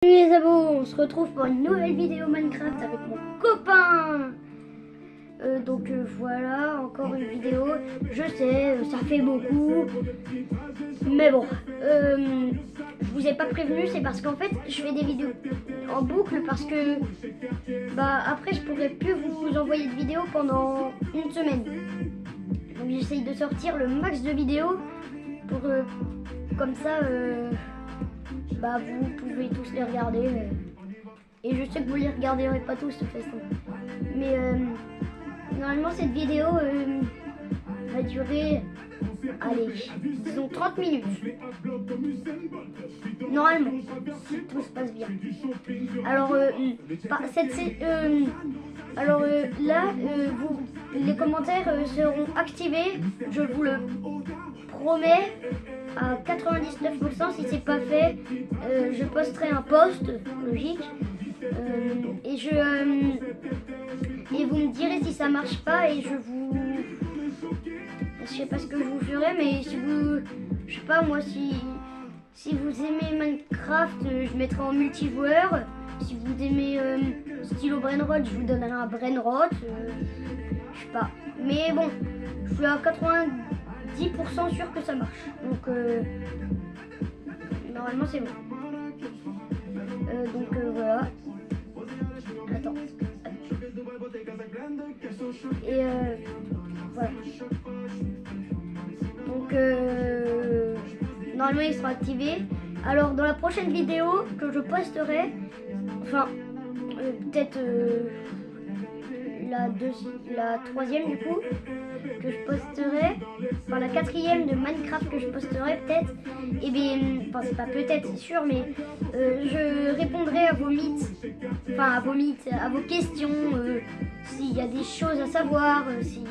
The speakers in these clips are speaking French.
Salut les abos, on se retrouve pour une nouvelle vidéo Minecraft avec mon copain. Voilà, encore une vidéo. Je sais, ça fait beaucoup. Mais bon, je vous ai pas prévenu, c'est parce qu'en fait, je fais des vidéos en boucle parce que après je pourrais plus vous envoyer de vidéos pendant une semaine. Donc j'essaye de sortir le max de vidéos pour comme ça vous pouvez tous les regarder. Et je sais que vous les regarderez pas tous de toute façon. Mais normalement cette vidéo va durer, allez, disons 30 minutes. Normalement, si tout se passe bien. Alors, les commentaires seront activés, je vous le promets, à 99%. Si c'est pas fait, je posterai un post, logique, et vous me direz si ça marche pas, et je sais pas ce que je vous ferai, mais si vous, je sais pas moi, si vous aimez Minecraft, je mettrai en multijoueur. Si vous aimez stylo Brainrot, je vous donnerai un Brainrot, je sais pas, mais bon, je suis à 90% sûr que ça marche, donc normalement c'est bon. Voilà. Attends. Et voilà. Donc normalement il sera activé. Alors dans la prochaine vidéo que je posterai, enfin peut-être la troisième du coup que je posterai, enfin la quatrième de Minecraft que je posterai peut-être, et bien, enfin c'est pas peut-être, c'est sûr, mais je répondrai à vos mythes, à vos questions, s'il y a des choses à savoir, si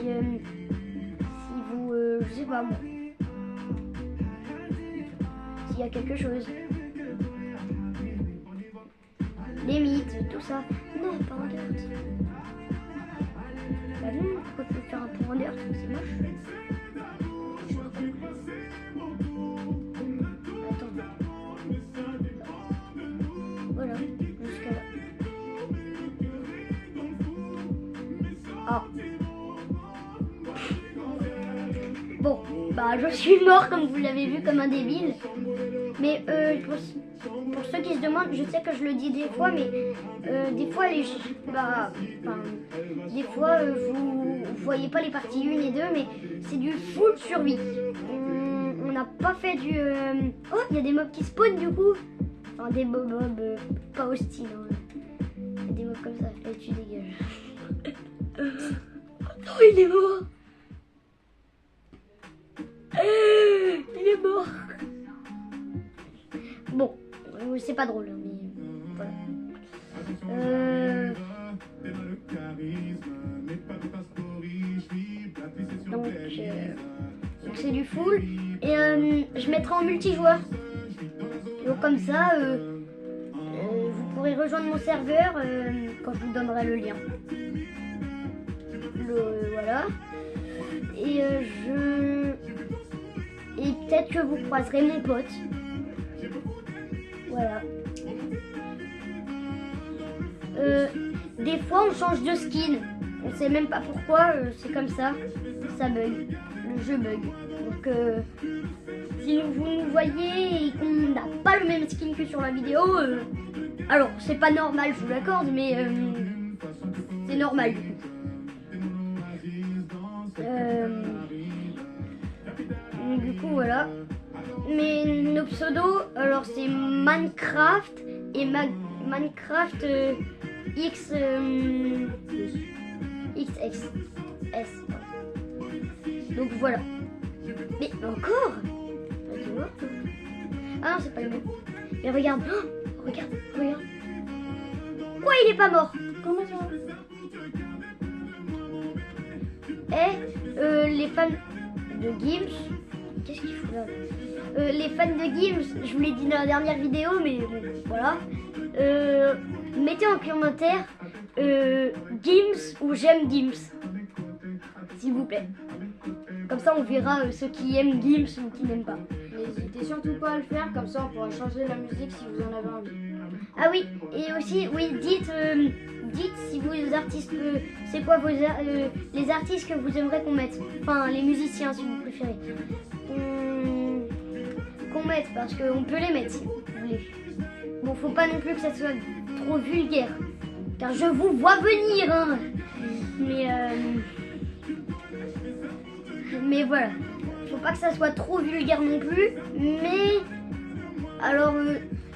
vous, je sais pas moi, s'il y a quelque chose, les mythes, tout ça. Non, pas en dirt. Bah non, pourquoi tu veux faire un point en dirt, c'est moche. Attends. Voilà, jusqu'à là. Ah. Bon, je suis mort comme vous l'avez vu, comme un débile. Mais pour ceux qui se demandent, je sais que je le dis des fois, mais des fois vous voyez pas les parties 1 et 2, mais c'est du full survie. On n'a pas fait du... Oh, il y a des mobs qui spawnent du coup. Enfin, des mobs pas hostiles. Hein. Il y a des mobs comme ça. Et tu dégages. Oh, il est mort. Il est mort. Bon, c'est pas drôle, mais voilà. Donc c'est du full, et je mettrai en multijoueur. Donc comme ça, vous pourrez rejoindre mon serveur quand je vous donnerai le lien. Voilà. Et peut-être que vous croiserez mon pote. Voilà. Des fois on change de skin. On sait même pas pourquoi, c'est comme ça. Ça bug. Le jeu bug. Donc si vous nous voyez et qu'on n'a pas le même skin que sur la vidéo, alors c'est pas normal, je vous l'accorde, mais c'est normal. Du coup voilà. Mais nos pseudos, alors c'est Minecraft et Minecraft XX S. Donc voilà. Mais encore. Tu vois? Ah non, c'est pas le même. Mais regarde, regarde. Quoi, il est pas mort? Comment ça? Et les fans de Gims, qu'est-ce qu'il faut là? Les fans de Gims, je vous l'ai dit dans la dernière vidéo, mais bon, voilà. Mettez en commentaire Gims ou j'aime Gims, s'il vous plaît. Comme ça, on verra ceux qui aiment Gims ou qui n'aiment pas. N'hésitez surtout pas à le faire, comme ça on pourra changer la musique si vous en avez envie. Ah oui, et aussi, oui, dites si vos artistes, c'est quoi les artistes que vous aimeriez qu'on mette. Enfin, les musiciens si vous préférez. Qu'on mette, parce qu'on peut les mettre si vous voulez. Bon, faut pas non plus que ça soit trop vulgaire. Car je vous vois venir, hein. Mais voilà. Faut pas que ça soit trop vulgaire non plus. Mais alors,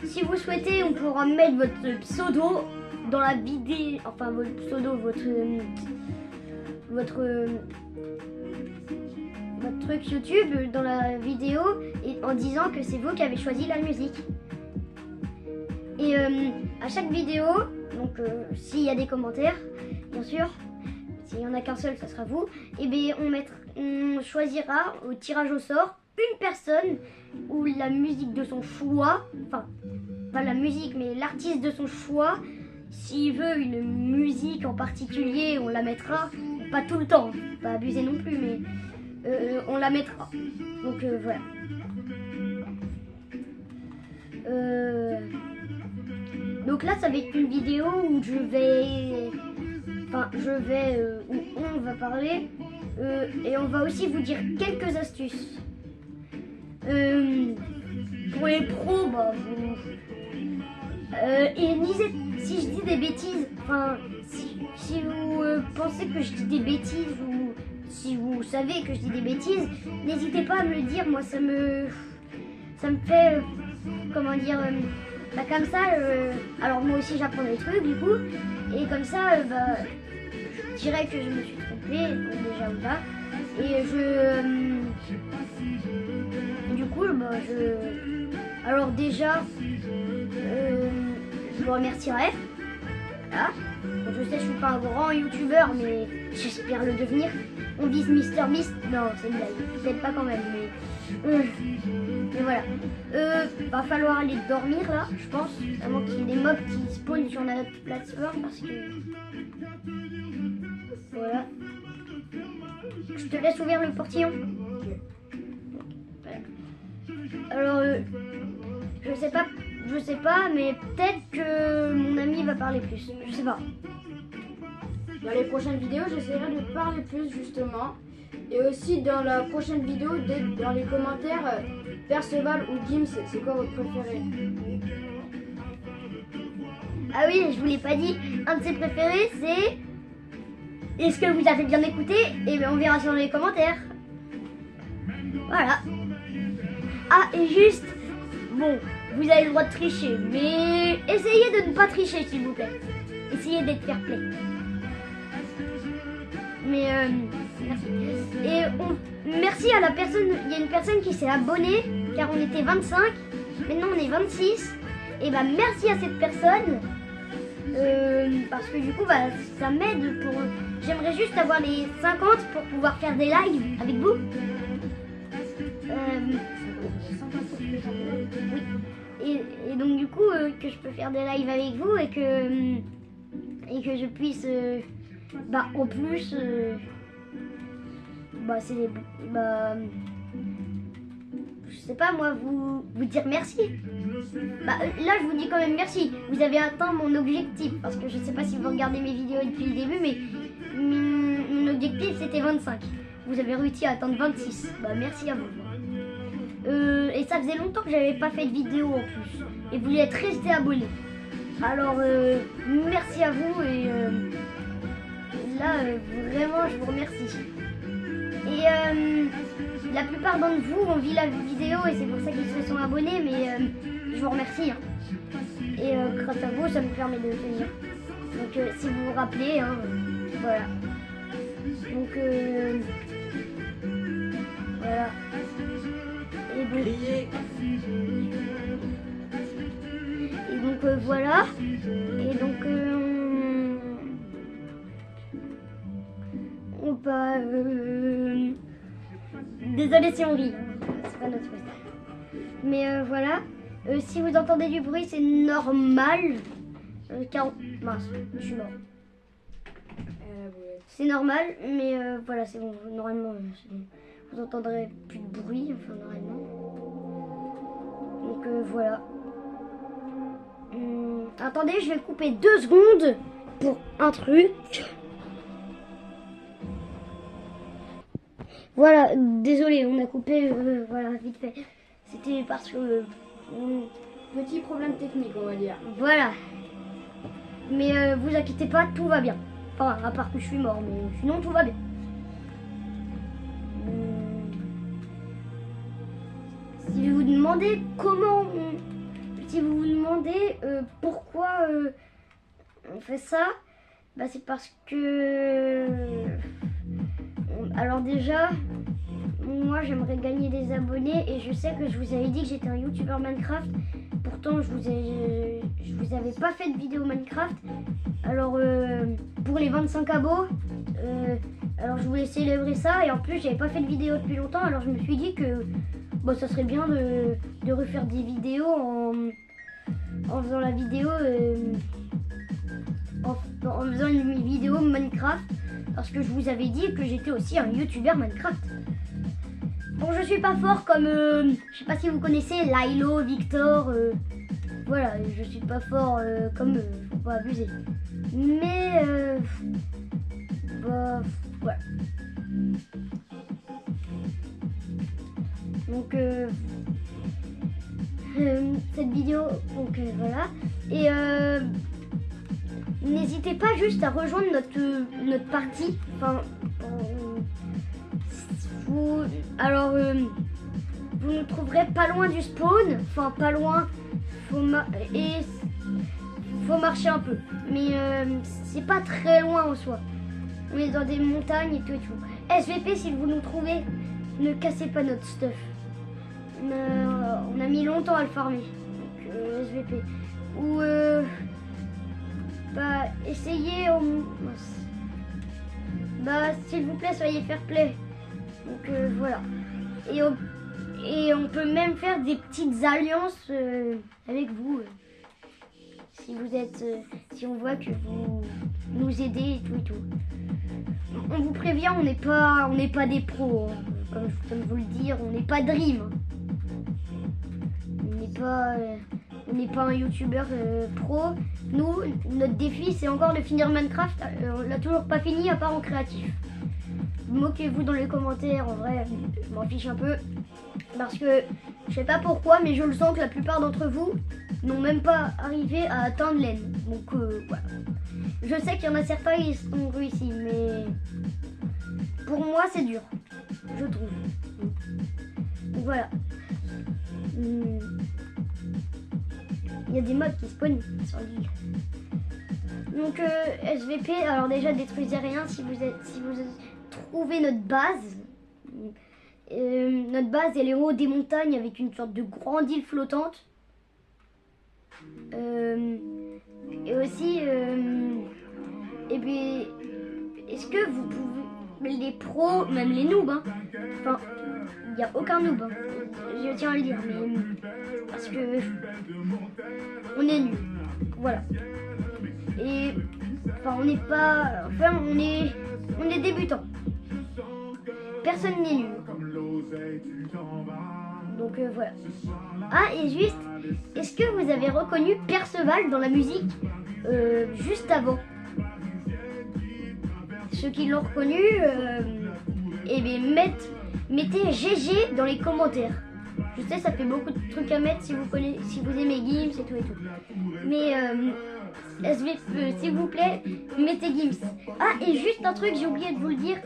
si vous souhaitez, on pourra mettre votre pseudo dans la vidéo. Enfin, votre pseudo, votre truc YouTube dans la vidéo et en disant que c'est vous qui avez choisi la musique. Et à chaque vidéo, donc s'il y a des commentaires, bien sûr, s'il n'y en a qu'un seul, ça sera vous, et bien on choisira au tirage au sort une personne ou la musique de son choix, enfin, pas la musique, mais l'artiste de son choix. S'il veut une musique en particulier, on la mettra, pas tout le temps, pas abuser non plus, mais on la mettra. Donc voilà. Donc là, ça va être une vidéo où où on va parler et on va aussi vous dire quelques astuces. Pour les pros, bah, et si je dis des bêtises, enfin, si vous pensez que je dis des bêtises ou si vous savez que je dis des bêtises, n'hésitez pas à me le dire. Moi, ça me fait, comment dire, bah, comme ça. Alors moi aussi, j'apprends des trucs du coup, et comme ça, bah, je dirais que je me suis trompée déjà ou pas. Et du coup, bah, alors déjà, je vous remercierai. Voilà. Je sais, je suis pas un grand youtubeur, mais j'espère le devenir. On vise Mister Beast. Non, c'est une blague. Peut-être pas quand même, mais voilà. Va falloir aller dormir là, je pense. Avant qu'il y ait des mobs qui spawnent sur notre plateforme parce que. Voilà. Je te laisse ouvrir le portillon. Voilà. Alors, je sais pas, mais peut-être que mon ami va parler plus. Je sais pas. Dans les prochaines vidéos, j'essaierai de parler plus justement. Et aussi dans la prochaine vidéo, dans les commentaires, Perceval ou Gims, c'est quoi votre préféré? Ah oui, je vous l'ai pas dit. Un de ses préférés, c'est... Est-ce que vous avez bien écouté? Et bien on verra sur les commentaires. Voilà. Ah, et juste... Bon, vous avez le droit de tricher, mais essayez de ne pas tricher, s'il vous plaît. Essayez d'être fair play. Mais merci. Et merci à la personne, il y a une personne qui s'est abonnée, car on était 25, maintenant on est 26. Et bah merci à cette personne, parce que du coup bah, ça m'aide pour... J'aimerais juste avoir les 50 pour pouvoir faire des lives avec vous. Oui. Et donc du coup que je peux faire des lives avec vous et que je puisse bah en plus bah c'est les bah je sais pas moi vous dire merci. Bah là je vous dis quand même merci. Vous avez atteint mon objectif parce que je sais pas si vous regardez mes vidéos depuis le début mais mon objectif c'était 25. Vous avez réussi à atteindre 26. Bah merci à vous. Et ça faisait longtemps que j'avais pas fait de vidéo en plus. Et vous êtes resté abonné. Alors merci à vous et là vraiment je vous remercie. Et la plupart d'entre vous ont vu la vidéo et c'est pour ça qu'ils se sont abonnés, mais je vous remercie. Hein. Et grâce à vous ça me permet de tenir. Donc si vous vous rappelez, hein, voilà. Donc voilà. Et donc voilà. Et donc on va désolé si on rit. C'est pas notre spectacle. Mais voilà. Si vous entendez du bruit, c'est normal. Car mince, je suis mort. C'est normal, mais voilà, c'est bon. Normalement, c'est bon. Vous entendrez plus de bruit, enfin normalement. Donc voilà. Attendez, je vais couper 2 secondes pour un truc. Voilà, désolé, on a coupé, voilà, vite fait. C'était parce que... Petit problème technique, on va dire. Voilà. Mais vous inquiétez pas, tout va bien. Enfin, à part que je suis mort, mais sinon tout va bien. Si vous vous demandez comment... Si vous vous demandez pourquoi on fait ça, bah c'est parce que... Alors déjà, moi j'aimerais gagner des abonnés et je sais que je vous avais dit que j'étais un youtubeur Minecraft. Pourtant je vous avais pas fait de vidéo Minecraft. Alors pour les 25 abos, alors je voulais célébrer ça et en plus j'avais pas fait de vidéo depuis longtemps. Alors je me suis dit que bon, ça serait bien de refaire des vidéos en faisant la vidéo en faisant une vidéo Minecraft. Parce que je vous avais dit que j'étais aussi un youtubeur Minecraft. Bon, je suis pas fort comme, je sais pas si vous connaissez Lilo, Victor, voilà, je suis pas fort comme eux, faut pas abuser. Mais, bah, voilà. Donc, cette vidéo, donc voilà. Et, n'hésitez pas juste à rejoindre notre partie. Enfin, alors, vous nous trouverez pas loin du spawn. Enfin, pas loin. Et faut marcher un peu. Mais c'est pas très loin en soi. On est dans des montagnes et tout et tout. SVP, si vous nous trouvez, ne cassez pas notre stuff. On a mis longtemps à le farmer. Donc, SVP. Ou... bah, essayez bah, s'il vous plaît, soyez fair play. Donc, voilà. Et on peut même faire des petites alliances avec vous. Si vous êtes... si on voit que vous nous aidez et tout et tout. On vous prévient, on n'est pas des pros. Hein. Comme vous le dire, on n'est pas Dream. On n'est pas un youtubeur pro. Nous, notre défi, c'est encore de finir Minecraft. On l'a toujours pas fini, à part en créatif. Moquez-vous dans les commentaires, en vrai, je m'en fiche un peu. Parce que, je sais pas pourquoi, mais je le sens que la plupart d'entre vous n'ont même pas arrivé à atteindre l'N. Donc, voilà. Je sais qu'il y en a certains qui ont réussi, mais... Pour moi, c'est dur, je trouve. Donc, voilà. Il y a des mobs qui spawnent sur l'île. Donc SVP, alors déjà détruisez rien si vous trouvez notre base. Notre base elle est au haut des montagnes avec une sorte de grande île flottante. Et aussi, et puis, est-ce que vous pouvez, les pros, même les noobs, hein, enfin, il n'y a aucun noob, hein, je tiens à le dire, mais parce que on est nul, voilà. Et enfin, on n'est pas, enfin, on est débutant. Personne n'est nul. Donc voilà. Ah, et juste, est-ce que vous avez reconnu Perceval dans la musique juste avant? Ceux qui l'ont reconnu, eh bien, mettez GG dans les commentaires. Je sais, ça fait beaucoup de trucs à mettre si vous aimez Gims et tout et tout. Mais s'il vous plaît, mettez Gims. Ah, et juste un truc, j'ai oublié de vous le dire.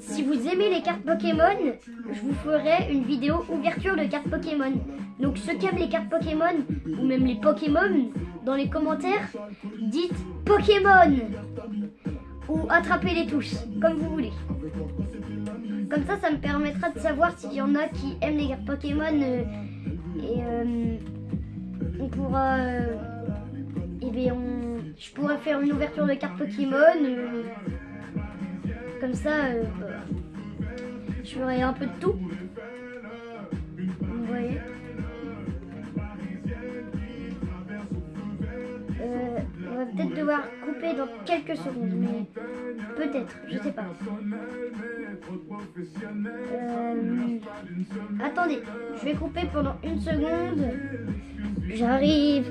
Si vous aimez les cartes Pokémon, je vous ferai une vidéo ouverture de cartes Pokémon. Donc ceux qui aiment les cartes Pokémon, ou même les Pokémon, dans les commentaires, dites Pokémon ou attrapez-les tous, comme vous voulez. Comme ça me permettra de savoir s'il y en a qui aiment les cartes Pokémon et on pourra... eh bien, je pourrais faire une ouverture de cartes Pokémon. Comme ça, je ferai un peu de tout. Vous voyez. On va peut-être devoir couper dans quelques secondes, mais peut-être, je sais pas. Attendez, je vais couper pendant une seconde. J'arrive.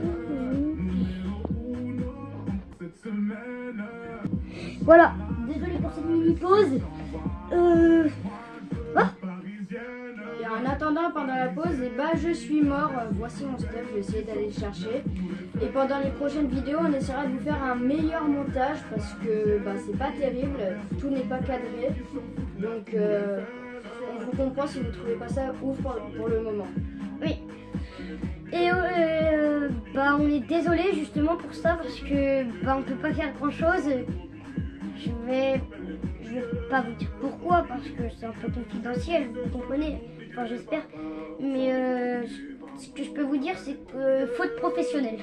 Voilà, désolé pour cette mini-pause. Et en attendant, pendant la pause, et bah, je suis mort. Voici mon stuff, je vais essayer d'aller le chercher. Et pendant les prochaines vidéos, on essaiera de vous faire un meilleur montage parce que bah, c'est pas terrible, tout n'est pas cadré. Donc, on vous comprend si vous trouvez pas ça ouf pour le moment. Oui. Et bah on est désolé justement pour ça parce que bah on peut pas faire grand chose. Je vais pas vous dire pourquoi parce que c'est un peu confidentiel, vous comprenez. Enfin j'espère. Mais ce que je peux vous dire c'est que faute professionnelle.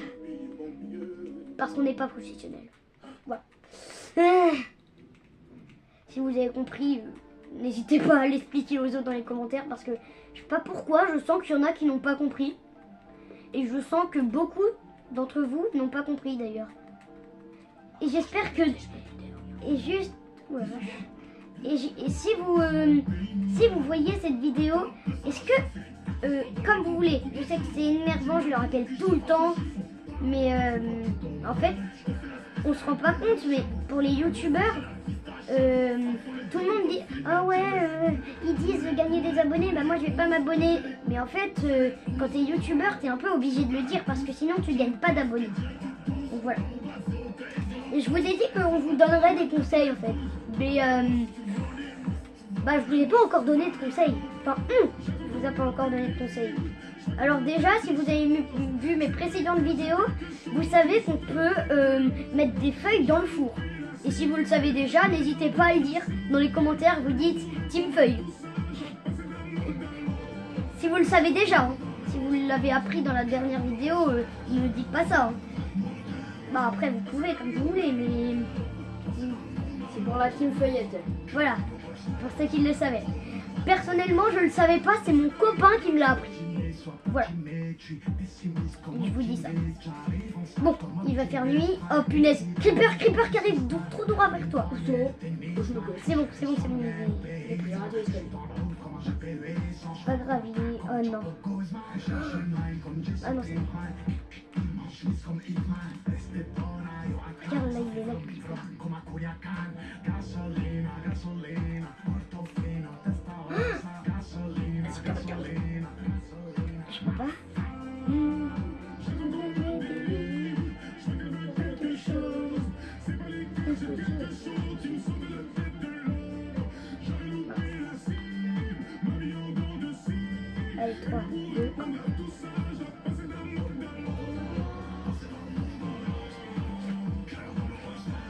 Parce qu'on n'est pas professionnel. Voilà. Si vous avez compris, n'hésitez pas à l'expliquer aux autres dans les commentaires parce que je sais pas pourquoi, je sens qu'il y en a qui n'ont pas compris. Et je sens que beaucoup d'entre vous n'ont pas compris d'ailleurs. Et j'espère que... Et juste... Ouais, et si vous voyez cette vidéo, est-ce que... comme vous voulez, je sais que c'est énervant, je le rappelle tout le temps. Mais en fait, on se rend pas compte, mais pour les youtubeurs... tout le monde dit ah ouais ils disent gagner des abonnés, bah moi je vais pas m'abonner, mais en fait quand t'es youtubeur t'es un peu obligé de le dire parce que sinon tu gagnes pas d'abonnés. Donc voilà, et je vous ai dit qu'on vous donnerait des conseils en fait, mais bah je vous ai pas encore donné de conseils, enfin je vous ai pas encore donné de conseils. Alors déjà, si vous avez vu mes précédentes vidéos, vous savez qu'on peut mettre des feuilles dans le four. Et si vous le savez déjà, n'hésitez pas à le dire dans les commentaires, vous dites Team Feuille. Si vous le savez déjà, hein. Si vous l'avez appris dans la dernière vidéo, ne dites pas ça. Hein. Bah après vous pouvez comme vous voulez, mais... C'est pour la Team Feuillette. Voilà, pour ceux qui le savaient. Personnellement, je le savais pas, c'est mon copain qui me l'a appris. Voilà. Je vous dis ça. Bon, il va faire nuit. Oh punaise, Creeper qui arrive trop droit vers toi. C'est bon. Pas grave, il est... Oh non. Ah non, c'est bon. Regarde là, il est là, le Creeper. Je peux pas. Allez, 3, 2, 1.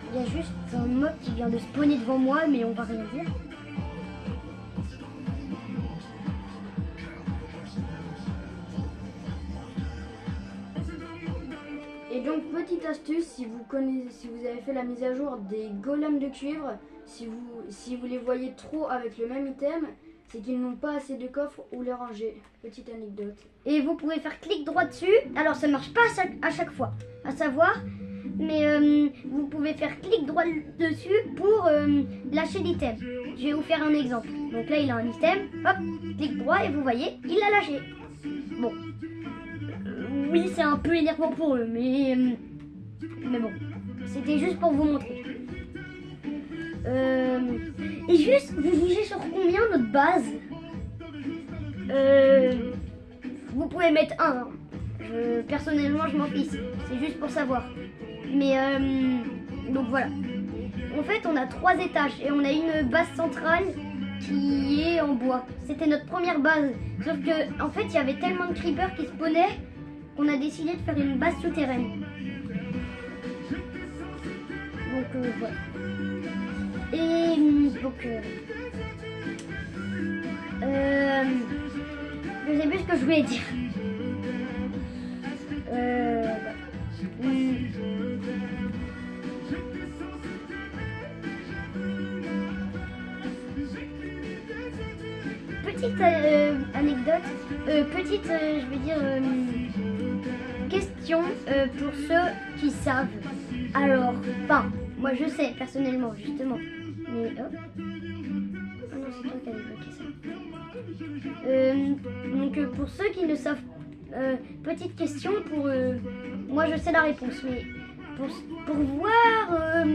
Il y a juste un mob qui vient de spawner devant moi, mais on va rien dire. Et donc petite astuce, si vous avez fait la mise à jour des golems de cuivre, si vous les voyez trop avec le même item, c'est qu'ils n'ont pas assez de coffres où les ranger. Petite anecdote. Et vous pouvez faire clic droit dessus. Alors ça marche pas à chaque fois, à savoir. Mais vous pouvez faire clic droit dessus pour lâcher l'item. Je vais vous faire un exemple. Donc là il a un item, hop, clic droit et vous voyez, il l'a lâché. Bon. Oui, c'est un peu énervant pour eux, mais bon, c'était juste pour vous montrer. Et juste, vous jugez sur combien notre base? Vous pouvez mettre 1. Hein. Personnellement, je m'en fiche. C'est juste pour savoir. Mais donc voilà. En fait, on a 3 étages et on a une base centrale qui est en bois. C'était notre première base. Sauf que, en fait, il y avait tellement de creepers qui spawnaient qu'on a décidé de faire une base souterraine. Donc voilà. Et donc je sais plus ce que je voulais dire. Petite anecdote, je vais dire question pour ceux qui savent. Alors, enfin, moi je sais personnellement justement, mais hop. Ah non, c'est toi qui avais bloqué ça. Donc pour ceux qui ne savent, petite question pour moi je sais la réponse, mais pour voir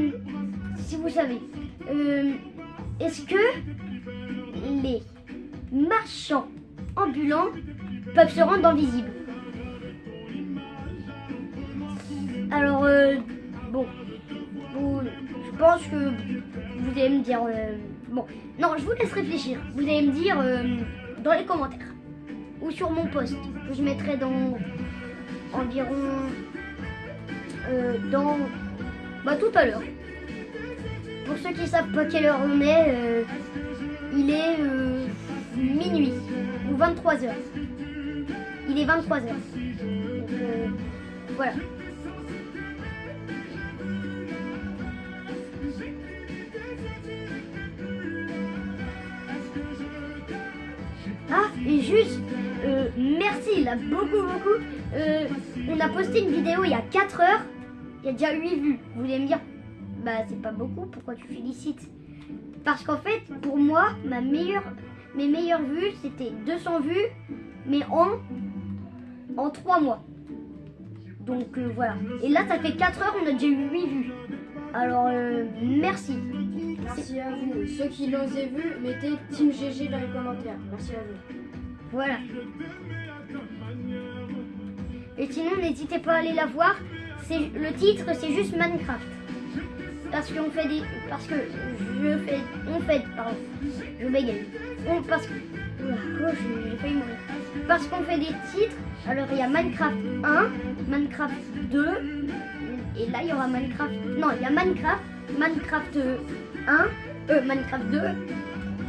si vous savez. Est-ce que les marchands ambulants peuvent se rendre invisibles? Alors, bon, je pense que vous allez me dire... bon, non, je vous laisse réfléchir. Vous allez me dire dans les commentaires ou sur mon post que je mettrai dans environ... tout à l'heure. Pour ceux qui savent pas quelle heure on est, il est minuit ou 23h. Il est 23h. Donc, voilà. Ah, et juste, merci là, beaucoup. On a posté une vidéo il y a 4 heures. Il y a déjà 8 vues. Vous allez me dire, bah c'est pas beaucoup, pourquoi tu félicites? Parce qu'en fait, pour moi, mes meilleures vues, c'était 200 vues, mais en 3 mois. Donc voilà. Et là, ça fait 4 heures, on a déjà eu 8 vues. Alors, merci. Merci à vous. Ceux qui l'ont vu, mettez Team GG dans les commentaires. Merci à vous. Voilà. Et sinon, n'hésitez pas à aller la voir. Le titre, c'est juste Minecraft. Parce qu'on fait des... Parce que pardon, je bégaye. J'ai failli mourir. Parce qu'on fait des titres. Alors, il y a Minecraft 1, Minecraft 2. Et là, il y aura Minecraft... Non, il y a Minecraft 1, Minecraft 2.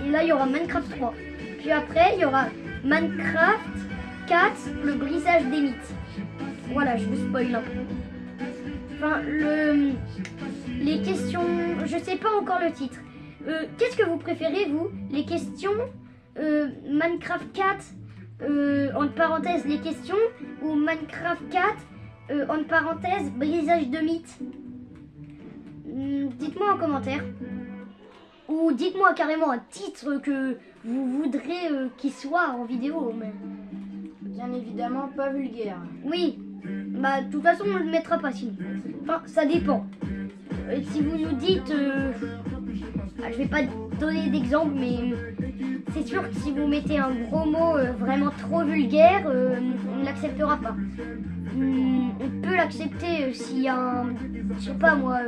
Et là, il y aura Minecraft 3. Puis après, il y aura Minecraft 4, le brisage des mythes. Voilà, je vous spoil un peu. Enfin, les questions... Je sais pas encore le titre. Qu'est-ce que vous préférez, vous? Les questions Minecraft 4, entre parenthèses, les questions, ou Minecraft 4, entre parenthèses, brisage de mythes? Dites-moi en commentaire. Ou dites-moi carrément un titre que vous voudrez qu'il soit en vidéo. Mais... Bien évidemment, pas vulgaire. Oui. Bah, de toute façon, on ne le mettra pas sinon. Enfin, ça dépend. Si vous nous dites... je vais pas donner d'exemple, mais c'est sûr que si vous mettez un gros mot vraiment trop vulgaire, on ne l'acceptera pas. On peut l'accepter s'il y a un... Je sais pas moi...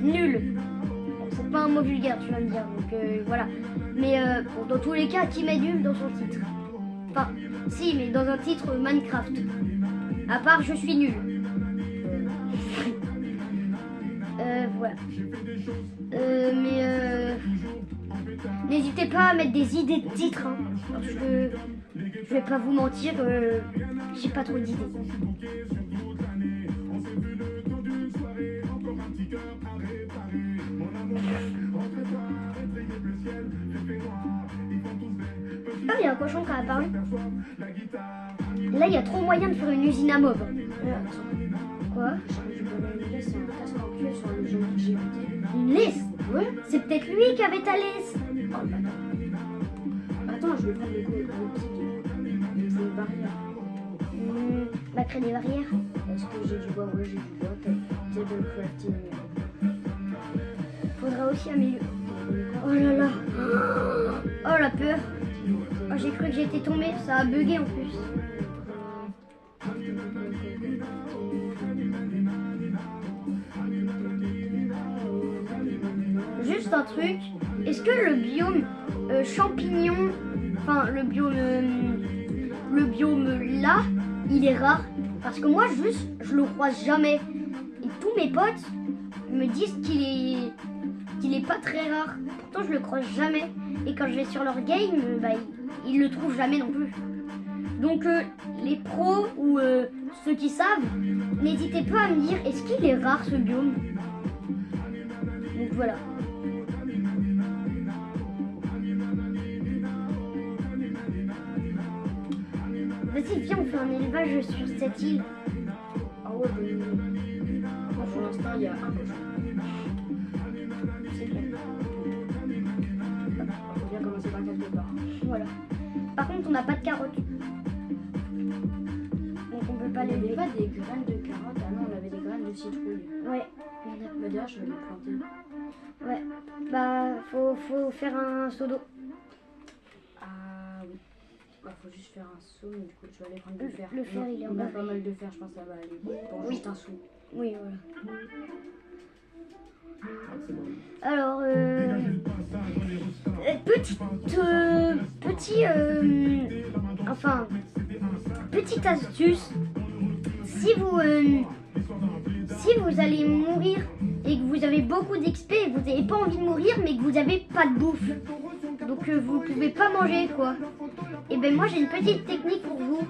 nul. C'est pas un mot vulgaire, tu vas me dire. Donc voilà. Mais dans tous les cas, qui met nul dans son titre? Enfin, si, mais dans un titre Minecraft. À part je suis nul. Voilà. N'hésitez pas à mettre des idées de titres, hein, parce que je vais pas vous mentir, j'ai pas trop d'idées. Ah, il y a un cochon qui a apparu. Là, il y a trop moyen de faire une usine à mobs. Quoi? Une laisse? Ouais. C'est peut-être lui qui avait ta laisse. Oh, attends, je vais prendre une barrière. Va créer des barrières. Est-ce que j'ai du bois? Oui, j'ai du bois. Table crafting. Faudra aussi améliorer. Oh là là. Oh la peur. Oh, j'ai cru que j'étais tombée. Ça a bugué en plus. Juste un truc. Est-ce que le biome champignon, enfin le biome là, il est rare? Parce que moi juste, je le croise jamais. Et tous mes potes me disent qu'il est pas très rare. Pourtant je le croise jamais. Et quand je vais sur leur game, ils le trouvent jamais non plus. Donc les pros ou ceux qui savent, n'hésitez pas à me dire, est-ce qu'il est rare ce biome? Donc voilà. Vas-y, viens, on fait un élevage sur cette île. Ah ouais, pour l'instant, il y a un cochon. C'est clair. On peut bien commencer par quelque part. Voilà. Par contre, on n'a pas de carottes. Donc on peut pas Il n'y les avait pas des graines de carottes. Ah non, on avait des graines de citrouille. Ouais. Bah d'ailleurs, je vais les planter. Ouais. Bah, faut faire un seau d'eau. Ah oui. Bah, faut juste faire un seau, mais du coup, je vais aller prendre du fer. Le fer, il est en On a bas. pas mal de fer, je pense que ça va aller. Pour Oui. juste un seau. Oui, voilà. Alors, petite astuce. Si vous allez mourir et que vous avez beaucoup d'XP et que vous n'avez pas envie de mourir mais que vous n'avez pas de bouffe, donc vous pouvez pas manger quoi. Et ben moi j'ai une petite technique pour vous.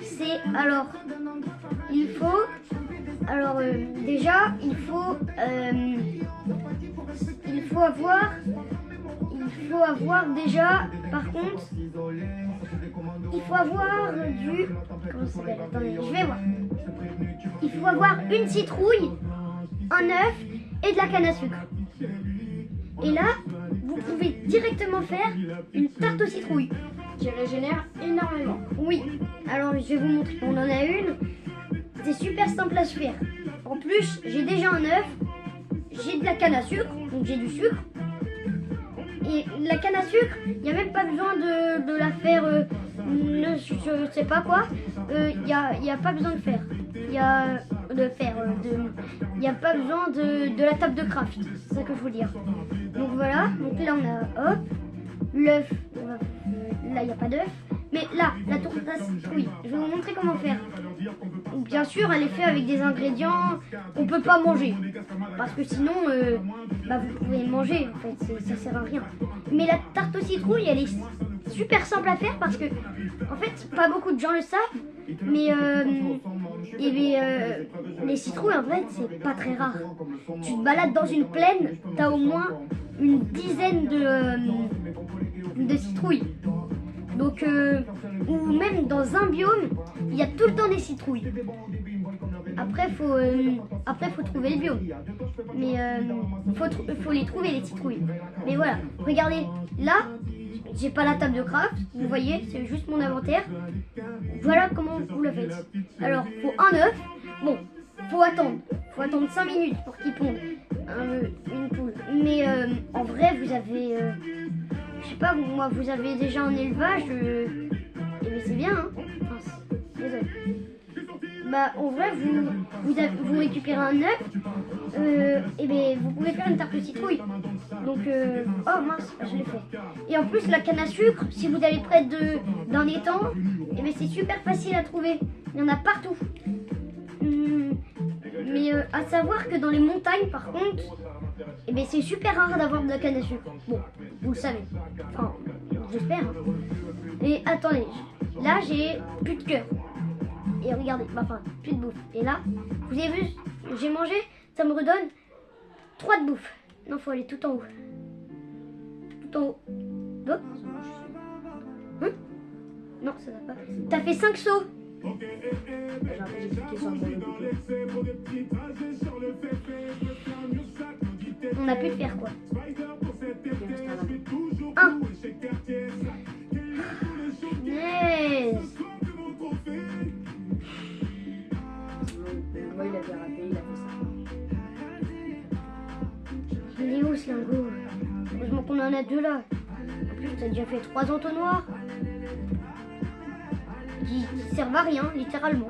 C'est déjà il faut avoir déjà par contre il faut avoir du comment ça s'appelle, attendez je vais voir, il faut avoir une citrouille, un œuf et de la canne à sucre. Et là vous pouvez directement faire une tarte aux citrouilles Qui régénère énormément. Oui, alors je vais vous montrer. On en a une. C'est super simple à se faire. En plus, j'ai déjà un œuf. J'ai de la canne à sucre, donc j'ai du sucre. Et la canne à sucre, il n'y a même pas besoin de la faire, je sais pas quoi. Il y a pas besoin de faire. Il y a pas besoin de la table de craft. C'est ça que je veux dire. Donc voilà. Donc là on a hop l'œuf. Là il n'y a pas d'œuf. Mais là, la tourte à citrouille, je vais vous montrer comment faire. Bien sûr, elle est faite avec des ingrédients qu'on peut pas manger. Parce que sinon, vous pouvez manger, en fait, ça sert à rien. Mais la tarte aux citrouilles, elle est super simple à faire parce que, en fait, pas beaucoup de gens le savent. Mais les citrouilles, en fait, c'est pas très rare. Tu te balades dans une plaine, t'as au moins une dizaine de citrouilles. Donc, ou même dans un biome, il y a tout le temps des citrouilles. Après, faut trouver le biome. Mais faut les trouver les citrouilles. Mais voilà, regardez, là, j'ai pas la table de craft. Vous voyez, c'est juste mon inventaire. Voilà comment vous le faites. Alors, faut un œuf. Bon, faut attendre 5 minutes pour qu'il ponde une poule. Mais en vrai, vous avez... je sais pas, moi vous avez déjà un élevage, et bien c'est bien, hein. Enfin, désolé. Bah en vrai vous récupérez un œuf, et bien vous pouvez faire une tarte aux citrouilles. Donc oh mince, je l'ai fait. Et en plus la canne à sucre, si vous allez près d'un étang, et bien c'est super facile à trouver. Il y en a partout. Mais à savoir que dans les montagnes par contre, et bien c'est super rare d'avoir de la canne à sucre. Bon, vous le savez. Enfin, j'espère. Hein. Et attendez, là j'ai plus de cœur. Et regardez, enfin, plus de bouffe. Et là, vous avez vu, j'ai mangé, ça me redonne 3 de bouffe. Non, faut aller tout en haut. Tout en haut. Oh. Hein? Non, ça va pas. T'as fait 5 sauts. J'ai cliqué sur le On a pu le faire quoi. 1. Yes. Moi, il avait raté, il a fait ça. Il est où ce lingot? Heureusement qu'on en a 2 là. En plus, t'as déjà fait 3 entonnoirs. Qui servent à rien, littéralement.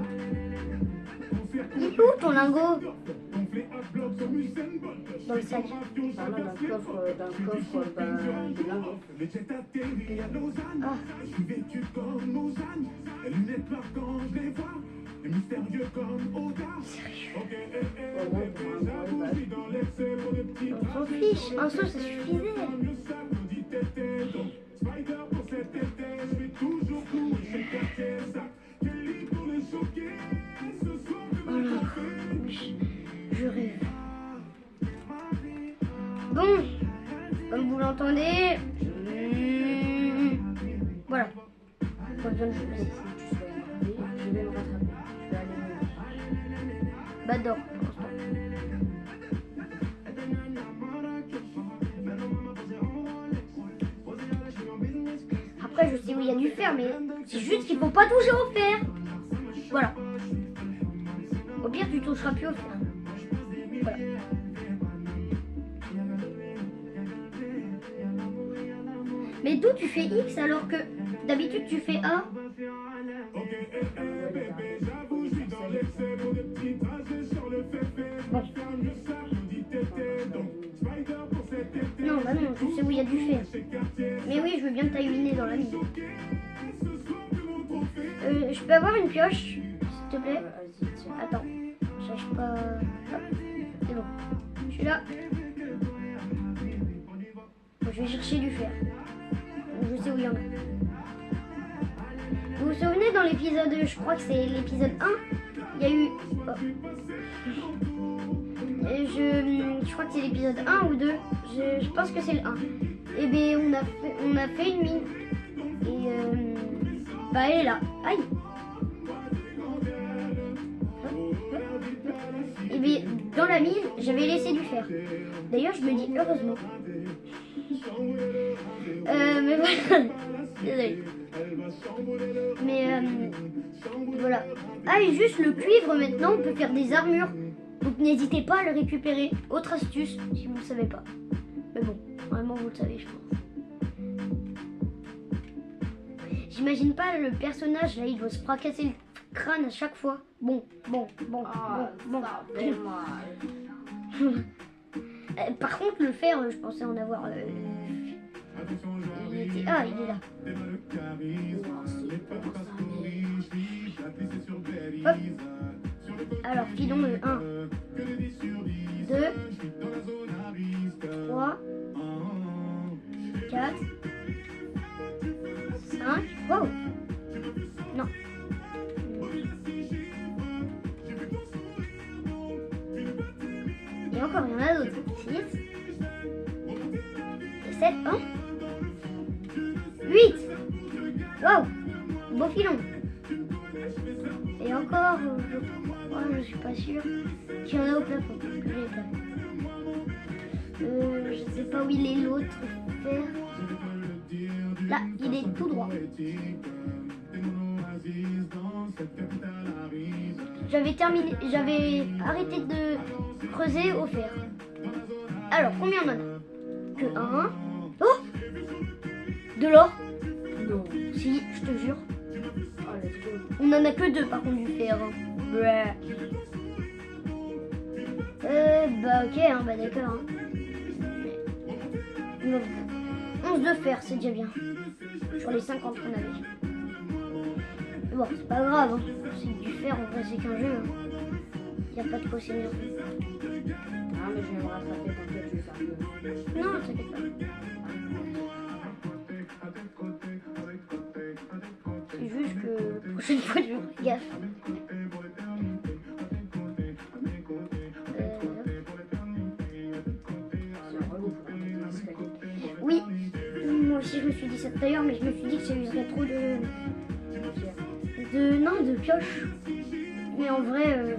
Il est où ton lingot? Dans le sac. Parlant d'un coffre de lingots. Ah. On s'en fiche, un seau ça suffisait. Voilà. Je rêve. Bon, comme vous l'entendez, voilà. Pas besoin de jouer. Je vais me rattraper. Je vais aller me... Bah dors pour l'instant. Après je sais où il y a du fer, mais c'est juste qu'il faut pas toucher au fer. Voilà. Au pire tu toucheras plus au fer. Mais d'où tu fais X alors que d'habitude tu fais A? Bon. Non, bah non, je sais où il y a du fer. Mais oui, je veux bien que t'ailles miner dans la mine. Je peux avoir une pioche, s'il te plaît? Attends, j'arrive pas... Hop, c'est bon. Je suis là. Bon, je vais chercher du fer. Je sais où il y en a. Vous vous souvenez dans l'épisode, je crois que c'est l'épisode 1, il y a eu... Oh. Je crois que c'est l'épisode 1 ou 2. Je pense que c'est le 1. Et bien on a fait une mine. Et bah elle est là. Aïe. Et bien dans la mine, j'avais laissé du fer. D'ailleurs je me dis heureusement. Mais voilà. Désolé. Mais voilà. Ah et juste le cuivre maintenant, on peut faire des armures. Donc n'hésitez pas à le récupérer. Autre astuce, si vous ne le savez pas. Mais bon, vraiment vous le savez, je pense. J'imagine pas le personnage là, il doit se fracasser le crâne à chaque fois. Bon. Par contre, le fer, je pensais en avoir... il était... Ah, il est là. Hop. Alors, filons le 1, 2, 3, 4, 5, wow, non. Et encore, il y en a d'autres. 6, 7, 8, wow, beau filon. Et encore, je suis pas sûre qu'il y en a au plafond. Je sais pas où il est l'autre fer. Là, il est tout droit. J'avais arrêté de creuser au fer. Alors, combien on en a? Que 1. Oh! De l'or? Non. Si, je te jure. On en a que 2 par contre du fer. Ouais. Bah ok, hein, bah d'accord. Hein. 11 de fer, c'est déjà bien. Sur les 50 qu'on avait. Mais bon, c'est pas grave. Hein. C'est du fer, en vrai, c'est qu'un jeu. Il n'y a pas de quoi s'énerver. Ah, mais je vais me rattraper, t'inquiète, je vais faire mieux. Non, t'inquiète pas. C'est juste que la prochaine fois, je vais faire gaffe. Oui, moi aussi je me suis dit ça tout à l'heure, mais je me suis dit que ça userait trop de pioche. Mais en vrai,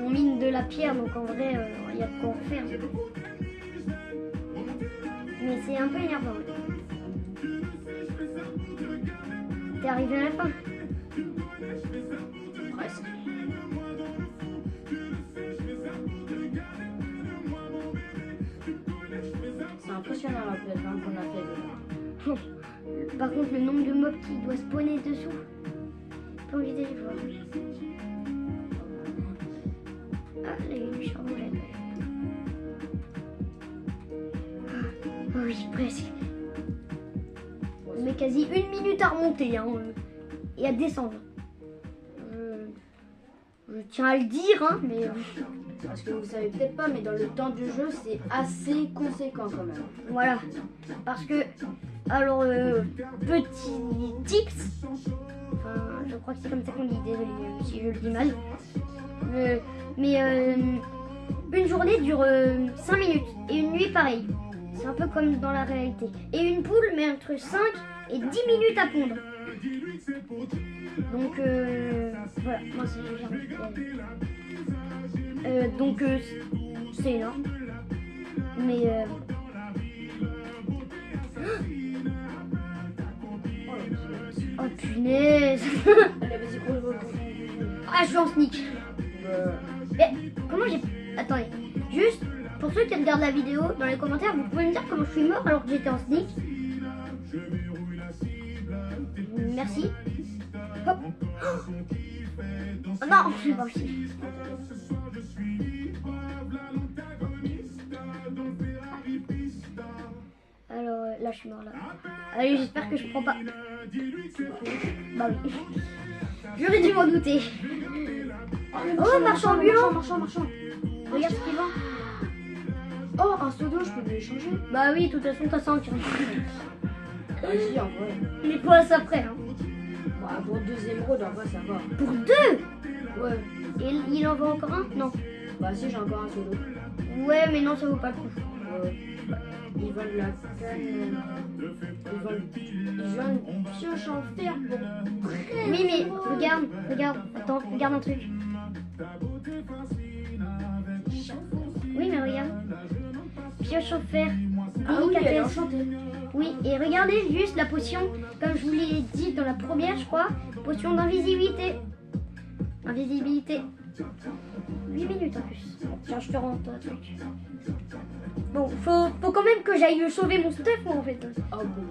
on mine de la pierre, donc en vrai, il y a de quoi en faire. Mais c'est un peu énervant. T'es arrivé à la fin? Presque. C'est impressionnant la plateforme qu'on a fait. Par contre, le nombre de mobs qui doit spawner dessous, pas envie d'aller voir. Ah, là, il y a du charbon. Oh oui, presque. On met quasi 1 minute à remonter hein, et à descendre. Je tiens à le dire, hein, mais... Parce que vous savez peut-être pas, mais dans le temps du jeu, c'est assez conséquent quand même. Voilà. Parce que, alors, petit tips, enfin, je crois que c'est comme ça qu'on dit, désolé si je le dis mal. Mais une journée dure 5 minutes et une nuit pareil. C'est un peu comme dans la réalité. Et une poule met entre 5 et 10 minutes à pondre. Donc voilà, moi c'est donc c'est énorme. Mais oh punaise. Ah, je suis en sneak. Mais comment j'ai... Attendez, juste pour ceux qui regardent la vidéo, dans les commentaires, vous pouvez me dire comment je suis mort alors que j'étais en sneak. Merci. Hop. Oh non, je suis pas aussi. Alors là, je suis mort là. Allez, j'espère que je prends pas. Bah oui. J'aurais dû m'en douter. Oh, marchand ambulant. Marchand. Regarde ce qu'il vend. Oh, un seau d'eau, je peux l'échanger. Bah oui, de toute façon, t'as 100 qui Vas-y, en vrai. Il est pas à ça près. Hein. Bah, pour 2 émeraudes, en vrai, ça va. Pour 2. Ouais. Et il en vend encore un? Non. Bah, si, j'ai encore un seau d'eau. Ouais, mais non, ça vaut pas le coup. Ils vendent la canne. Ils vendent une pioche en fer pour très. Oui, mais regarde. Attends, regarde un truc. Oui, mais regarde. Pioche en fer. Ah oui, elle est Délicatesse. enchantée. Oui, et regardez juste la potion, comme je vous l'ai dit dans la première, je crois. Potion d'invisibilité. Invisibilité. 8 minutes en plus. Tiens, je te rends ton truc. Bon, faut quand même que j'aille sauver mon stuff, moi, en fait. Oh bon.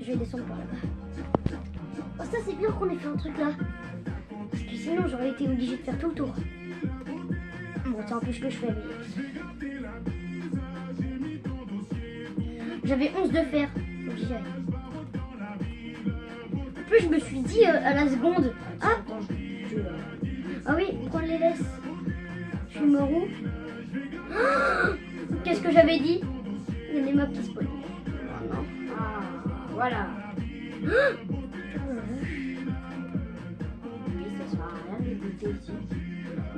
Je vais descendre par là-bas. Oh, ça, c'est bien qu'on ait fait un truc là. Parce que sinon, j'aurais été obligée de faire tout le tour. Bon, c'est un peu ce que je fais, mais... J'avais 11 de fer. Faut que j'y aille. En plus, je me suis dit à la seconde. Ah, Attends, je là. ah oui, prends les laisse. Je suis mort où? Ah, qu'est-ce que j'avais dit? Il y a des mobs qui spawnent. Oh non. Ah, voilà. Ah, Oui, ça sert à rien de goûter ici.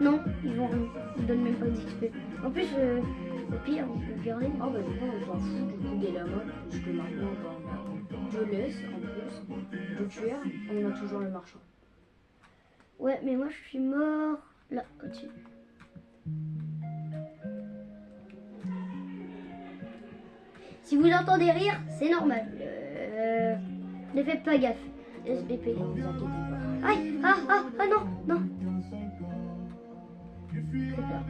non, ils vont rien. Ils donnent même pas d'XP. En plus, le pire, on peut le garder. Oh bah du coup on s'en fout du coup des lamas, puisque maintenant je laisse en plus de tuer, on a toujours le marchand. Ouais, mais moi je suis mort là, au-dessus. Si vous entendez rire, c'est normal. Ne faites pas gaffe. SBP. Ne vous inquiétez pas. Aïe, ah non, non. J'ai peur.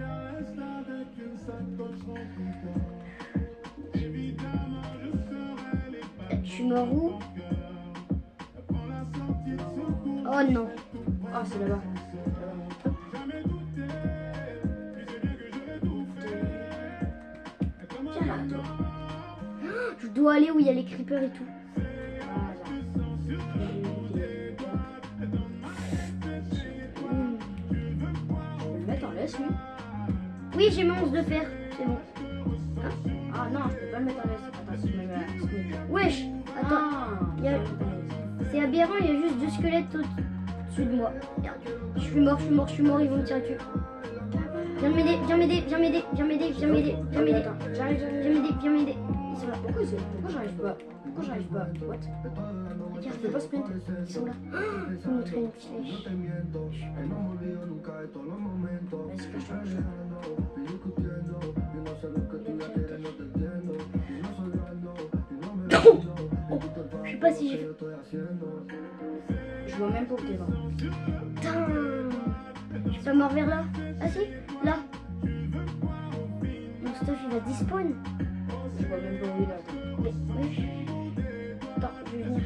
Je suis mort où? Oh non. Ah c'est là-bas. Tiens là, toi. Je dois aller où il y a les creepers et tout. Lui. Oui, j'ai mon 11 de fer, c'est bon. Ah non, je peux pas le mettre en laisse. Attends, si je me mets à squelette. Wesh, attends, Ah, il y a- c'est aberrant, il y a juste 2 squelettes au-dessus de moi. Regarde, je suis mort, ils vont me tirer dessus. Viens m'aider. Attends, j'arrive. Viens m'aider. Ils sont là. Pourquoi j'arrive pas? What? Regarde, Je peux pas sprint. ils sont là. Ils m'ont montré une flèche. Vas-y, cache-toi. Je sais pas si j'ai... Je vois même pas où t'es là. Putain, je suis pas mort vers là. Ah si, là. Mon stuff il va despawn. Je vois même pas où il est là. Mais oui. Attends, je vais venir.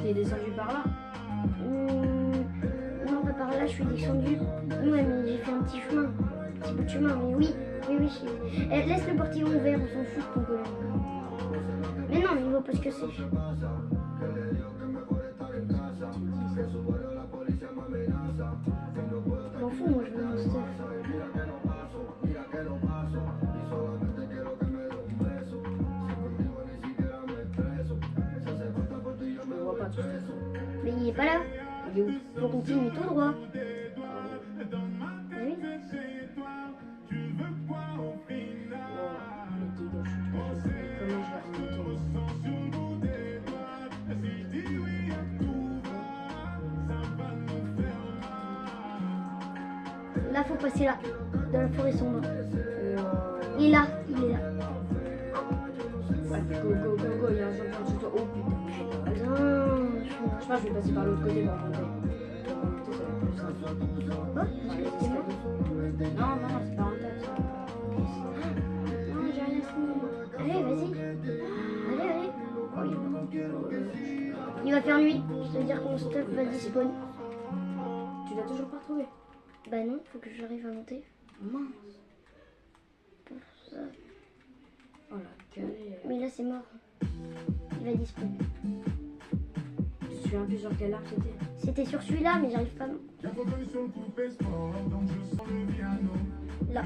T'es descendu par là? Non, pas par là, je suis descendue. Ouais, mais j'ai fait un petit chemin. Un petit bout de chemin, mais oui. Laisse le portillon ouvert, on s'en fout de ton golem. Mais non, il voit pas ce que c'est. Je m'en fous, moi je veux mon stuff. Je le vois pas tout ça. Mais il est pas là. Il est où? Faut continuer tout droit. Oui. Là, faut passer là, dans la forêt sombre. Il est là, Go, il y a un champion sur toi. Oh putain. Putain, Je pense que je vais passer par l'autre côté pour remonter. Pour remonter, ça va être plus simple. Oh, Non, c'est pas un tas. va faire nuit. C'est-à-dire que mon stuff va despawn. Tu l'as toujours pas retrouvé? Bah non, faut que j'arrive à monter. Mince. Pour ça. Oh la galère. Mais là c'est mort. Il va despawn. Tu te souviens plus sur quel arbre c'était? C'était sur celui-là, mais j'arrive pas. Là.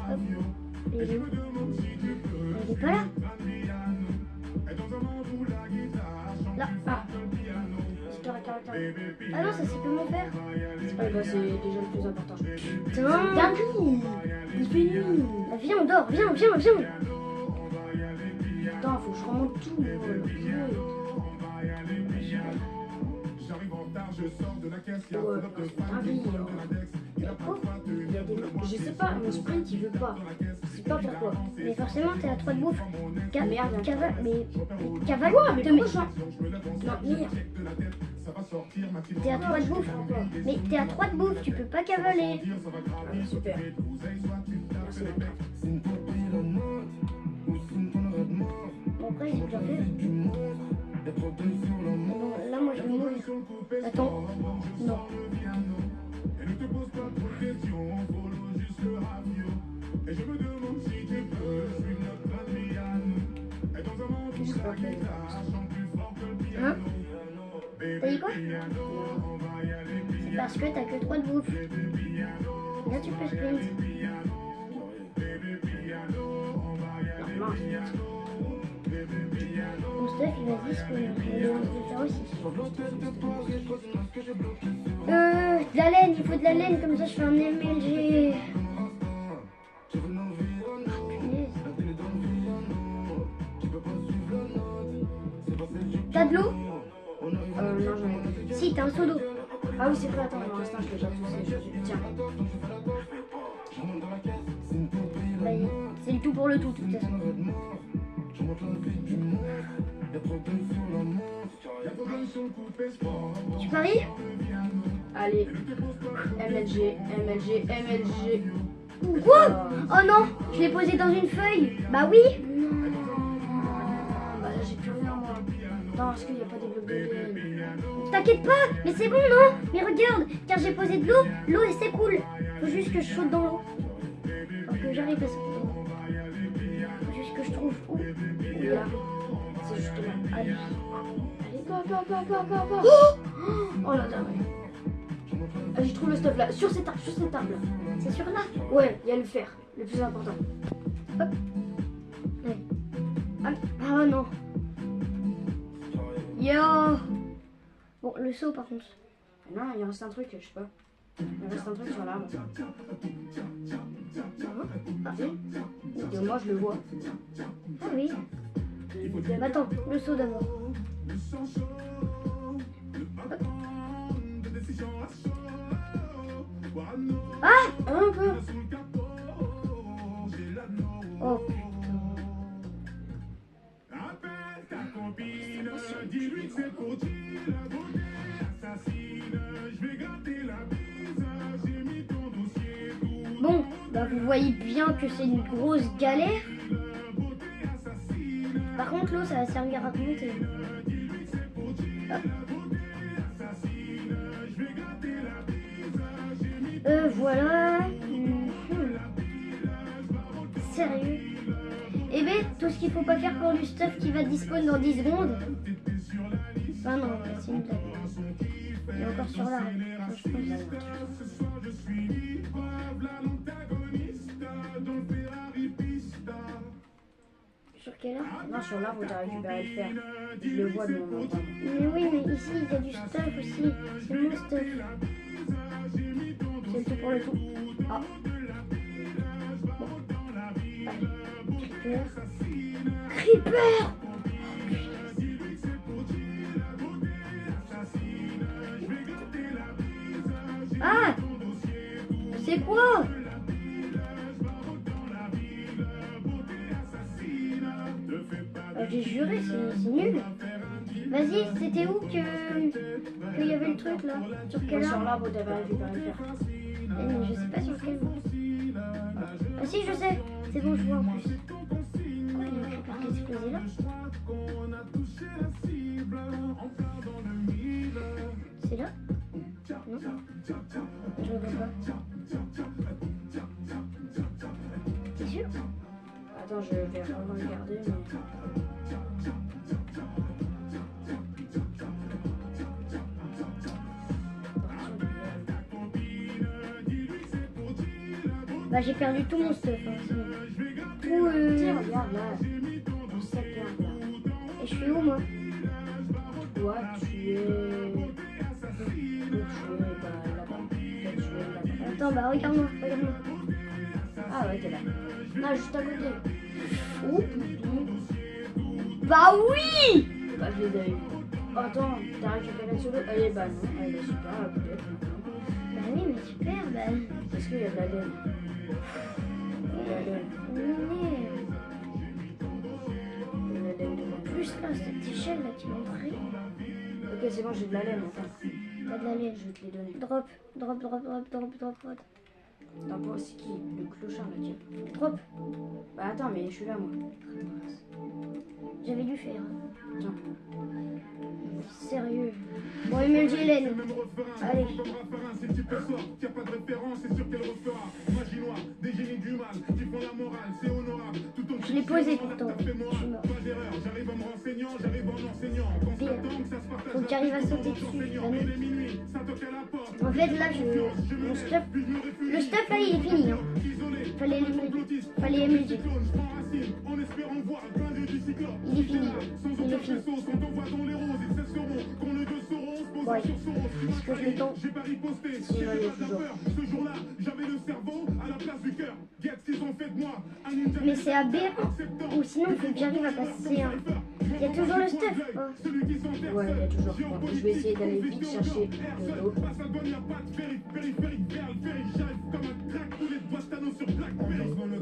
Hop. Et il est où? Il est pas là. Là. Ah. Ah non, ça c'est plus mon père. Ah bah c'est déjà le plus important. Putain. Dinguerie. Il fait nuit. Bah, viens, on dort. Viens. Attends, faut que je remonte tout. Je sais pas, mon sprint il veut pas. Je sais pas pourquoi. Mais forcément, t'es à 3 de bouffe. Merde. Cavale. Mais. Cavale. Quoi? Mais te pourquoi mets- ça? Non, merde. T'es à 3 de bouffe. Mais t'es à 3 de bouffe, tu peux pas cavaler. Ah, super. Merci Minecraft. Bon, après, j'ai déjà fait. Bon, là, moi, je vais mourir. Attends. Non. Hein? T'as dit quoi? C'est parce que t'as que 3 de bouffe. Là, tu peux sprint. Non, mince. Mon stuff, il va disparaître. Et on peut faire aussi. De la laine, il faut de la laine, comme ça je fais un MLG. Ah, punaise. T'as de l'eau? Non, j'en ai pas. Si, t'as un seau d'eau. Ah oui, c'est vrai, attends, pour l'instant, je l'ai pas poussé. Tiens. Bah, c'est le tout pour le tout, de toute façon. Tu paries? Allez. MLG. Quoi? Oh non, je l'ai posé dans une feuille. Bah oui. Bah là, j'ai plus rien, moi. Non, est-ce qu'il n'y a pas des blocs de laine? T'inquiète pas, mais c'est bon, non? Mais regarde, car j'ai posé de l'eau, l'eau elle s'écoule. Faut juste que je saute dans l'eau. Faut que j'arrive à sauter dans l'eau. Faut juste que je trouve où. Et là, c'est juste là. Allez. Allez, go. Oh la dingue. Ah, j'ai trouvé le stuff là, sur cet arbre là. C'est sur là. Ouais, il y a le fer, le plus important. Hop. Ouais. Ah non. Yo. Bon, le saut par contre. Non, il reste un truc, je sais pas. Il reste un truc sur l'arbre. Et moi, je le vois. Ah oui. Bah, attends, le saut d'abord. Hop. Ah. Un peu. Oh. Bon, bah vous voyez bien que c'est une grosse galère. Par contre, l'eau, ça va servir à remonter. Hop. Voilà. Sérieux. Eh ben, tout ce qu'il faut pas faire pour du stuff qui va dispawn dans 10 secondes. Ah non, c'est une blague. Il est encore sur l'arbre. Je pense. Sur quel arbre? Non, sur l'arbre, t'as récupéré le fer. Je le vois de mon endroit. Mais oui, mais ici, il y a du stuff aussi. C'est mon stuff. C'est le tout pour le tout. Ah. Bon. Allez. Creeper. Ah. C'est quoi? J'ai juré, c'est nul. Vas-y, c'était où qu'il y avait le truc là? Sur quel Sur arbre? l'arbre, t'avais récupéré le fer. Mais je sais pas sur quel. Ah si, je sais. C'est bon, je vois en plus. Quoi, il y Il y a un creeper qui a explosé là. C'est là? Non? Je le vois pas. T'es sûr? Attends, je vais vraiment regarder. Mais... Bah j'ai perdu tout mon stuff. Hein. Tout. Tiens, regarde là. On s'est perdu là. Et je suis où moi? Toi, tu es. Bah, là-bas. Toi, tu es là-bas. Attends, bah regarde-moi, regarde-moi. Ah ouais, t'es là. Ah, juste à côté. Oh, Bah oui! bah, je les avais vus. Oh, attends, t'as récupéré le solo? Allez, bah non. Allez, super, peut-être maintenant. Bah oui, mais super, bah. Est-ce qu'il y a de la laine? Il y a de la laine. Il y a de la laine devant. Plus là, cette échelle là qui m'a pris. Ok, c'est bon, j'ai de la laine, attends. T'as de la laine. Je vais te les donner. Drop, drop, drop, drop, drop, drop, drop. Attends, pour c'est qui? Le clochard là, tiens. Drop. Bah attends, mais je suis là, moi. J'avais dû faire. Tiens. Sérieux. Bon, Emile Hélène. Allez. Je l'ai posé pourtant. Je suis mort. Pire. Faut que j'arrive à sauter dessus. En fait, là, mon stuff. Le stuff, là, il est fini. Hein. Fallait émuler. Il est fini. Il est fini. Bon, est-ce que je le tente? Si, là, il est toujours. Mais c'est aberrant. Ou sinon, il faut que j'arrive à passer un. Il y a toujours le stuff. Oh. Ouais, il y a toujours. Bon, je vais essayer d'aller vite chercher de l'eau.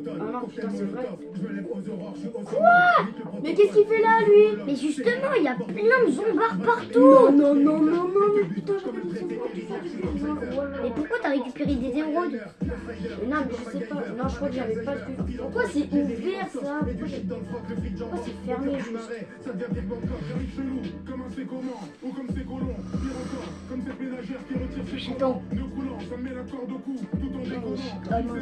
Oh non, putain, c'est vrai. Quoi? Mais qu'est-ce qu'il fait là, lui? Mais justement, il y a plein de zombards partout. Non, mais putain, j'avais dit c'est quoi? Mais pourquoi t'as récupéré des émeraudes? Non, mais je sais pas. Non, je crois que j'avais pas de. Pourquoi c'est ouvert ça? Pourquoi c'est fermé juste? J'attends. Ah non,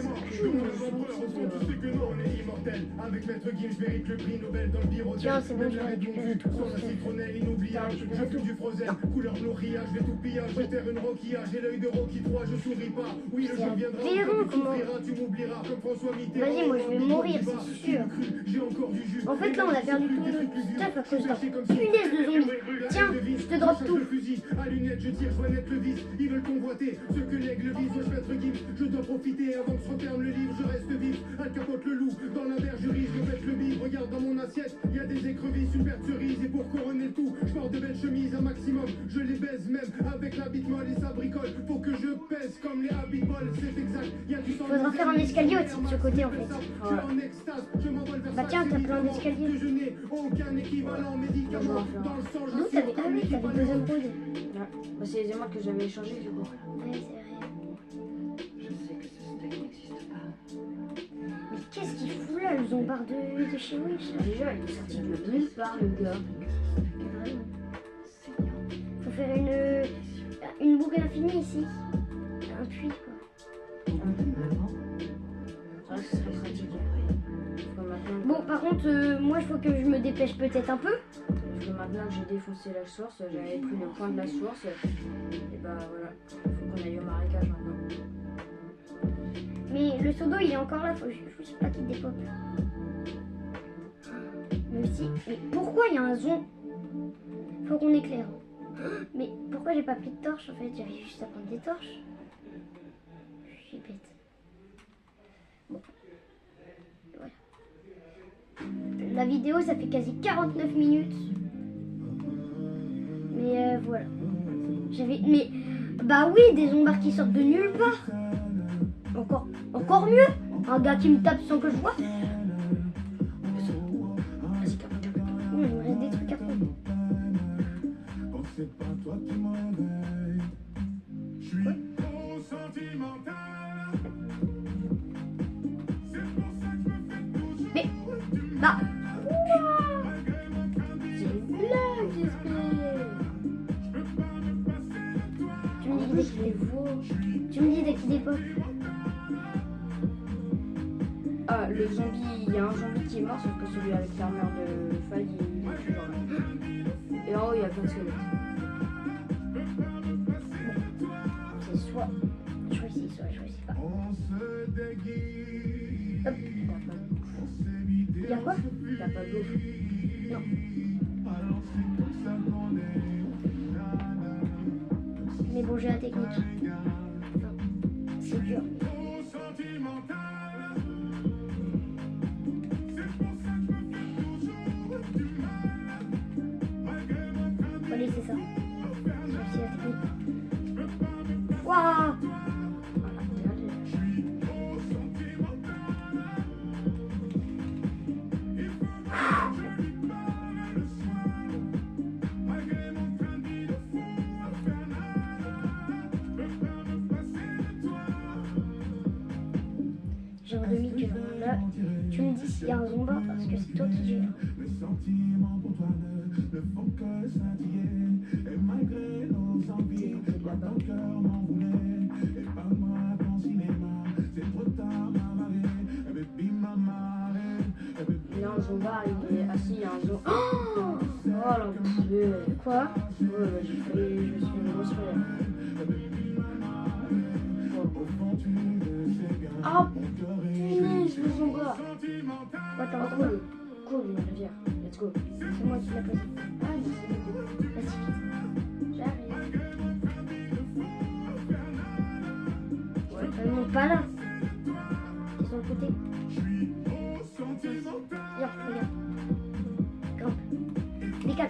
Tiens, c'est bon, je vais récupérer tout. C'est aberrant comment. Vas-y, moi je vais mourir, c'est sûr. En fait, là, on a perdu tout notre stuff à cause d'un punaise de zombies. Tiens, je te drop tout. Ils veulent convoiter ce que l'aigle vise. Je vais être guide, je dois profiter avant que se referme le livre. Je reste vif, elle capote le loup dans la bergerie. Je pète le bif, regarde dans mon assiette. Il y a des écrevisses, une verte cerise. Et pour couronner le tout, je porte de belles chemises un maximum. Je les baise même avec la bite molle et ça bricole. Faut que je pèse comme les habits molles, c'est exact. Il y a du sang. Faudra faire un escalier aussi de ce côté en fait. Je suis en extase, je m'envole vers Bah tiens, t'as plein d'escaliers. que je n'ai aucun équivalent médicament. Dans le sang, je D'où suis t'avais. Ah oui, t'avais deux émeraudes. Ouais. Bah, c'est les émeraudes que j'avais échangées du coup. Ouais, c'est vrai. Mais qu'est-ce qu'il fout là, le zombard de chez Wish là? Déjà, il est sorti de nulle part, le gars. Vraiment. Faut faire une boucle infinie ici. Un puits quoi. C'est vrai que ce serait pratique. Faut maintenant, Bon, par contre, moi il faut que je me dépêche peut-être un peu. parce que maintenant que j'ai défoncé la source, j'avais pris le point de la source. Et bah voilà, faut qu'on aille au marécage maintenant. Mais le seau d'eau il est encore là, faut juste pas qu'il dépop. Mais aussi, mais pourquoi il y a un zon? Faut qu'on éclaire. Mais pourquoi j'ai pas pris de torche en fait? J'avais juste à prendre des torches. Je suis bête. Bon. Voilà. La vidéo ça fait quasi 49 minutes. Mais voilà. Mais bah oui, des zombards qui sortent de nulle part. Encore mieux. Un gars qui me tape sans que je vois. Vas-y, capte. Il me reste des trucs à prendre. Mais bah dis dès qu'il Tu me dis dès qu'il dépop. Ah, le zombie, il y a un zombie qui est mort, sauf que celui avec l'armure de faille, il est toujours là. Et en haut, il y a plein de squelettes. C'est soit je choisis, soit je choisis pas. Hop. Il y a quoi? T'as pas d'eau. Non. Mais bon, j'ai la technique. Enfin, c'est dur. Allez, c'est ça. C'est la technique. Waouh! J'ai un demi que là, tu me dis s'il y a un zomba parce que c'est toi qui gères. Là, un zomba, il est assis, il y a un zomba. Oh l'enculé. Quoi? Ouais, j'ai failli, je me suis monstrueux. Ah, punaise, le zomba. Attends, Cool, cool, une rivière. Let's go. c'est moi qui l'ai posé. Ah, merci beaucoup. Vas-y, vite. J'arrive. Ouais. Non, pas là. Ils sont à côté. Viens, regarde. Grimpe. Décale.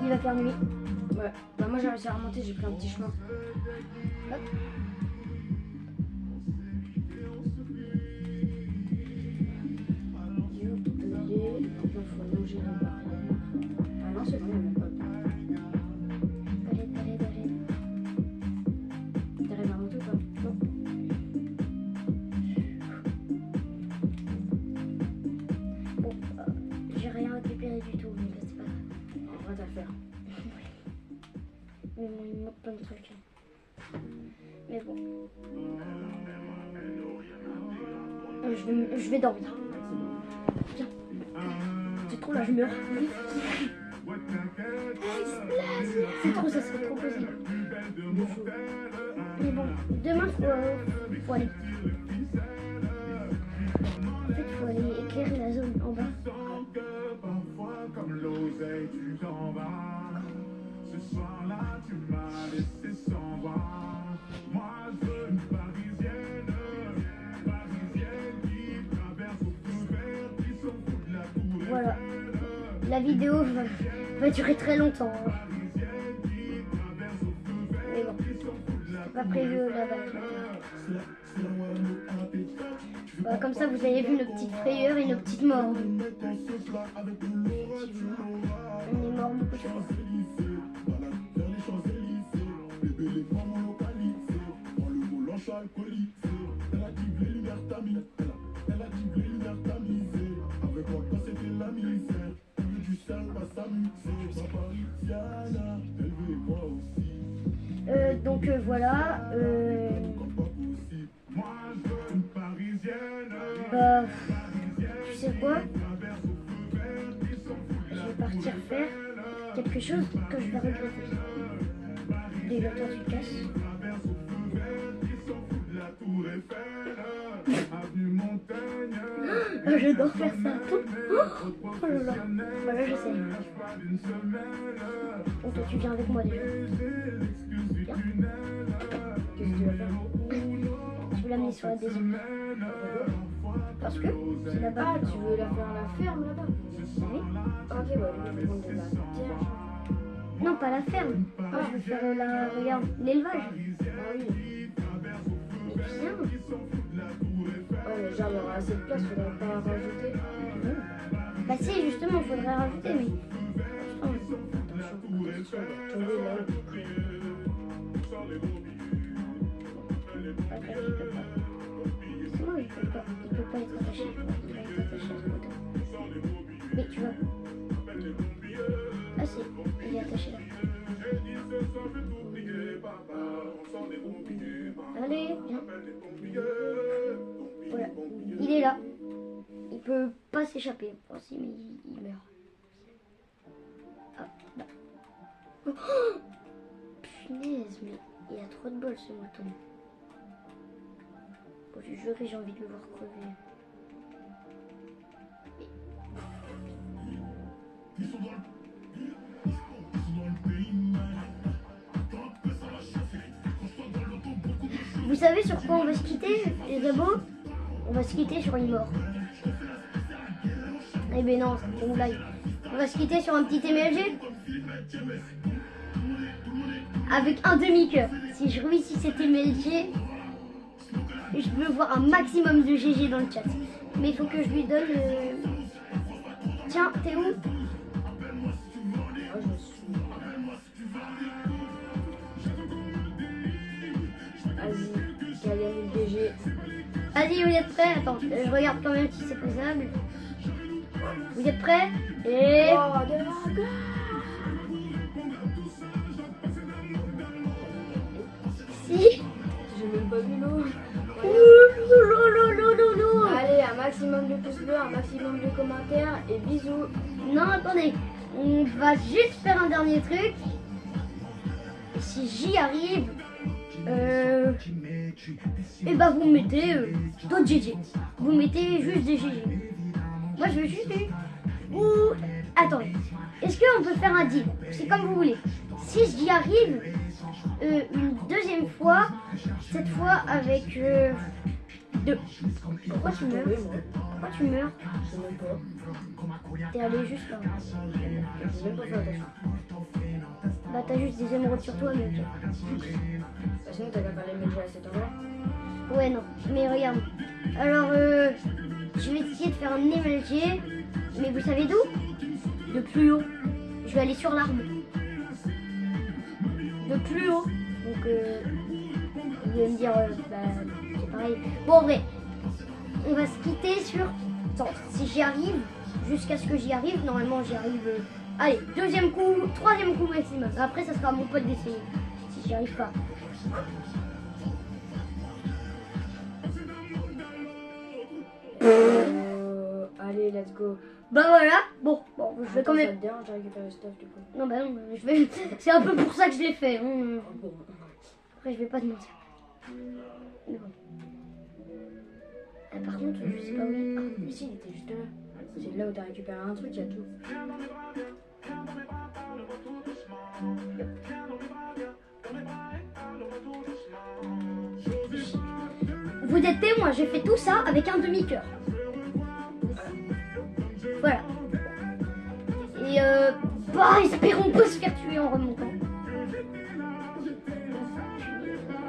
Il va faire nuit. Ouais. Bah, moi, j'ai réussi à remonter, j'ai pris un petit chemin. Hop. Il faut longer les barrières. Ah non, c'est bon, il y a même pas. Allez. T'arrives à remonter ou pas? Non. Bon, j'ai rien récupéré du tout, mais c'est pas grave. En vrai, t'as le faire. Mais bon, il me manque plein de trucs. Mais bon. Je vais dormir. Viens. C'est trop là, je meurs. C'est trop, ça serait trop possible. Mais bon, demain, faut aller. En fait, faut aller éclairer la zone en bas. Comme l'oseille, tu t'en vas. Ce soir-là, tu m'as laissé sans voix. Moi, je veux une parisienne qui traverse au feu vert, qui s'en fout de la tour Eiffel. Voilà. La vidéo va durer très longtemps. Hein. Mais bon, c'est pas prévu là-bas. Voilà, comme ça, vous avez vu nos petites frayeurs et nos petites morts. On est mort beaucoup de fois. Donc voilà. Tu sais quoi? Je vais partir faire quelque chose que je vais regretter. Déjà, toi, tu te casses. J'adore faire ça. Oh là là. Voilà, je sais. Oh, toi, tu viens avec moi déjà. Viens. Qu'est-ce que tu vas faire? Je vais l'amener sur la maison. Parce que c'est là-bas. Ah, tu veux la faire à la ferme là-bas? Oui. Ok, ouais, je vais prendre de la terre. Non, pas la ferme. Ah, je veux faire regarde, l'élevage. Ah oui. Mais viens. Ouais, mais genre, il y aura assez de place, faudrait pas en rajouter. Bah si, justement, il faudrait rajouter, mais... Attention, attention, on va tomber là. Attends, il peut pas. C'est moi, il peut pas être attaché. Il va être attaché à ce bouton. tu veux. Ah, c'est. Il est attaché là. Allez, viens. Voilà. Il est là. Il peut pas s'échapper. Enfin, si, mais il meurt. Ah, là. Oh, punaise, mais il a trop de bol ce mouton. Bon, je jure que j'ai envie de le voir crever. Vous savez sur quoi on va se quitter, les abos? On va se quitter sur une mort. Eh ben non, c'est une blague. On va se quitter sur un petit MLG. Avec un demi-cœur. Si je réussis cet MLG, je veux voir un maximum de GG dans le chat. Mais il faut que je lui donne... Tiens, t'es où? Vas-y, qui a gagné le DG. Vas-y, vous êtes prêts? Attends, je regarde quand même si c'est faisable. Vous êtes prêts? Et... Oh, de la gueule. Si. J'ai même pas vu l'eau. Ouh, Allez, un maximum de pouces bleus, un maximum de commentaires et bisous. non, attendez. On va juste faire un dernier truc. Si j'y arrive, et bah vous mettez d'autres GG. Vous mettez juste des GG. Moi je veux juste ou attendez. Est-ce qu'on peut faire un deal? C'est comme vous voulez. Si j'y arrive une deuxième fois, cette fois avec deux. Pourquoi tu meurs? Pourquoi tu meurs? Je sais même pas. T'es allé juste là. J'ai même pas fait attention. Bah t'as juste des émeraudes sur toi, mec. Bah, sinon, t'as qu'à faire les MLG à cet endroit. Ouais, non, mais regarde. Alors, je vais essayer de faire un MLG, mais vous savez d'où? De plus haut. Je vais aller sur l'arbre. De plus haut. Donc, vous allez me dire, bah, c'est pareil. Bon, en vrai, on va se quitter sur... Attends, si j'y arrive, jusqu'à ce que j'y arrive, normalement j'y arrive... Allez, deuxième coup, troisième coup maximum. Après, ça sera à mon pote d'essayer, si j'y arrive pas. Allez, let's go. Bah voilà, bon, je vais quand Attends, même... ça te dérange de récupérer le stuff du coup. Non, bah non, je vais... c'est un peu pour ça que je l'ai fait. Hein. Bon. Après, je vais pas te mentir. Mais bon. Ah, par contre, je sais pas où. Mais si, il était juste là. C'est là où t'as récupéré un truc, il y a tout. Vous êtes témoin, j'ai fait tout ça avec un demi-cœur. Voilà. Et bah, espérons pas se faire tuer en remontant.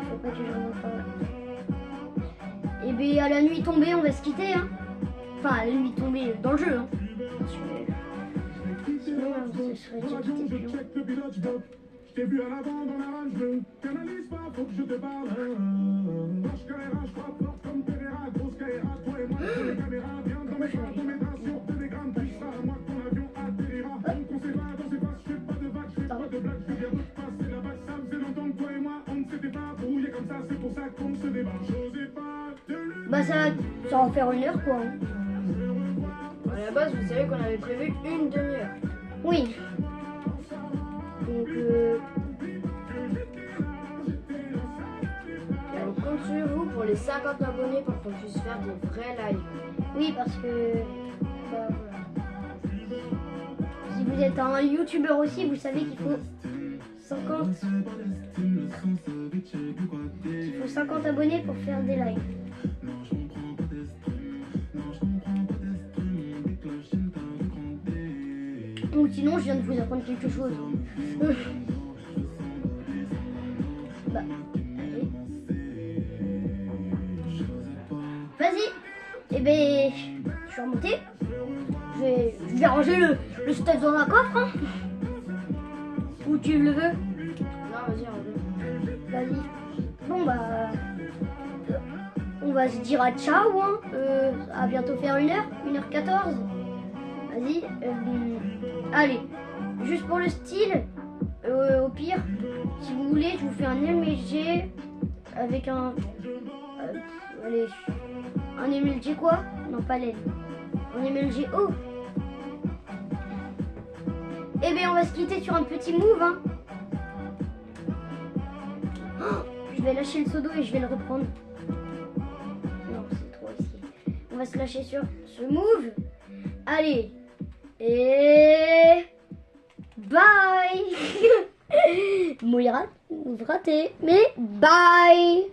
Faut pas que je remonte pas. Et bien, à la nuit tombée, on va se quitter, hein. Enfin, à la nuit tombée dans le jeu, hein. Sinon, on se serait déjà quitté depuis longtemps. Je t'ai vu à l'avant dans la rage bleue. Canalise pas, faut que je te parle. Marche Carrera, je frappe fort comme Pereira. Grosse Carrera, toi et moi, sur les caméras. Viens dans mes bras, dans mes draps, sur Telegram. Puis ça, à moi, ton avion atterrira. On sait pas, dans ses faces, je fais pas de vagues, je fais pas de blagues. Je viens de passer la vague, ça faisait longtemps que toi et moi, on ne s'était pas brouillé comme ça. C'est pour ça qu'on se débat. J'osais pas te le... Bah, ça va en faire 1 heure, quoi. Hein. À la base, vous savez qu'on avait prévu une demi-heure. Oui. Donc, Et on compte sur vous pour les 50 abonnés pour qu'on puisse faire des vrais lives. oui, parce que... Bah, voilà. Si vous êtes un youtubeur aussi, vous savez qu'il faut 50... Il faut 50 abonnés pour faire des lives. Ou sinon, je viens de vous apprendre quelque chose. Bah, allez. Vas-y. Eh ben, je suis remonté. Je vais ranger le stuff dans un coffre. Hein. Où tu le veux? Non, vas-y, on va. Vas-y. Bon, bah... on va se dire à ciao. Hein. À bientôt faire 1 heure. 1h14. Vas-y. Allez. Juste pour le style, au pire, si vous voulez, je vous fais un MLG avec un... allez. Un MLG quoi? Non, pas l'aile. Un MLG haut. Eh bien, on va se quitter sur un petit move, hein. Oh, je vais lâcher le pseudo et je vais le reprendre. Non, c'est trop risqué. On va se lâcher sur ce move. Allez. Et... bye. Mouille raté, mais bye.